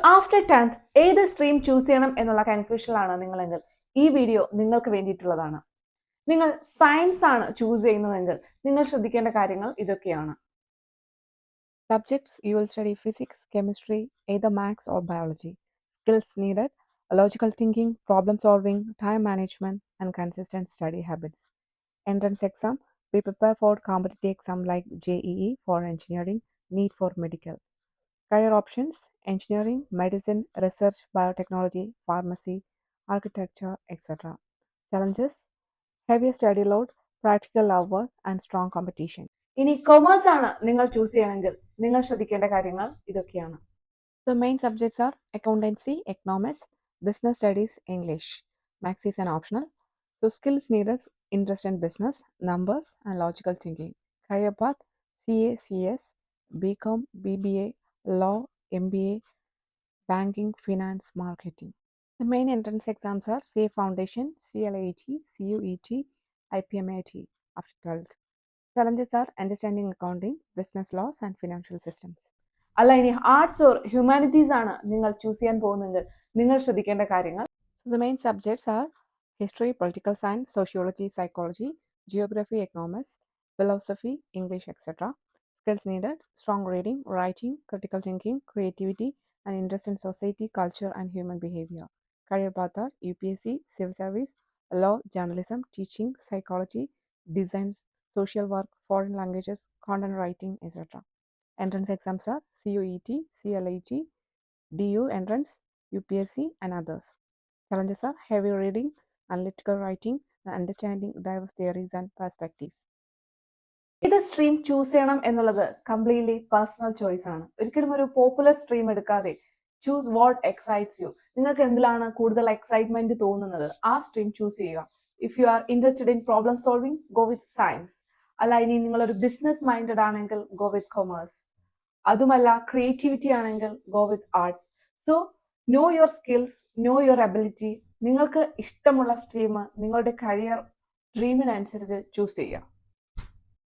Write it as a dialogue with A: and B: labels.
A: After 10th ഏത് stream choose ചെയ്യണം എന്നുള്ള കൺഫ്യൂഷനിലാണ് നിങ്ങളെങ്കിൽ ഈ വീഡിയോ നിങ്ങൾക്ക് വേണ്ടിയിട്ടുള്ളതാണ്. നിങ്ങൾ സയൻസ് ആണ് ചൂസ് ചെയ്യുന്നതെങ്കിൽ നിങ്ങൾ ശ്രദ്ധിക്കേണ്ട കാര്യങ്ങൾ ഇതൊക്കെയാണ്.
B: Subjects you will study physics, chemistry, either maths or biology. Skills needed: logical thinking, problem solving, time management, and consistent study habits. Entrance exam: we prepare for competitive exam like JEE for engineering, NEET for medical. Career options: engineering, medicine, research, biotechnology, pharmacy, architecture, etc. Challenges: heavy study load, practical hours, and strong competition.
A: ഇനി commerce ആണ് നിങ്ങൾ choose ചെയ്യണമെങ്കിൽ നിങ്ങൾ ശ്രദ്ധിക്കേണ്ട കാര്യങ്ങൾ ഇതൊക്കെയാണ്.
B: The main subjects are accountancy, economics, business studies, English. Maths is an optional. So skills needed: interest in business, numbers, and logical thinking. Career path: CA, CS, BCom, BBA, law, MBA, banking, finance, marketing. The main entrance exams are CA Foundation, CLAT, CUET, IPMAT after 12th. Challenges are understanding accounting, business laws, and financial systems.
A: അല്ല, ഇനി arts or humanities ആണ് നിങ്ങൾ choose ചെയ്യാൻ പോകുന്നെങ്കിൽ നിങ്ങൾ ശ്രദ്ധിക്കേണ്ട കാര്യങ്ങൾ.
B: So the main subjects are history, political science, sociology, psychology, geography, economics, philosophy, English, etc. Skills needed: strong reading, writing, critical thinking, creativity, and interest in society, culture, and human behavior. Career path are UPSC, civil service, law, journalism, teaching, psychology, design, social work, foreign languages, content writing, etc. Entrance exams are CUET, CLAT, DU entrance, UPSC, and others. Challenges are heavy reading, analytical writing, and understanding diverse theories and perspectives.
A: ഏത് stream choose ചെയ്യണം എന്നുള്ളത് completely personal choice ആണ്. ഒരിക്കലും ഒരു popular stream എടുക്കാതെ choose what excites U. നിങ്ങൾക്ക് എന്തിലാണ് കൂടുതൽ excitement തോന്നുന്നത് ആ സ്ട്രീം ചൂസ് ചെയ്യുക. If you are interested in problem solving, go with science. അല്ല, ഇനി നിങ്ങളൊരു ബിസിനസ് മൈൻഡഡ് ആണെങ്കിൽ ഗോ വിത്ത് കൊമേഴ്സ്. അതുമല്ല ക്രിയേറ്റിവിറ്റി ആണെങ്കിൽ go with arts. So no your skills, no your ability. നിങ്ങൾക്ക് ഇഷ്ടമുള്ള സ്ട്രീം നിങ്ങളുടെ കരിയർ ഡ്രീമിനനുസരിച്ച് ചൂസ് ചെയ്യുക.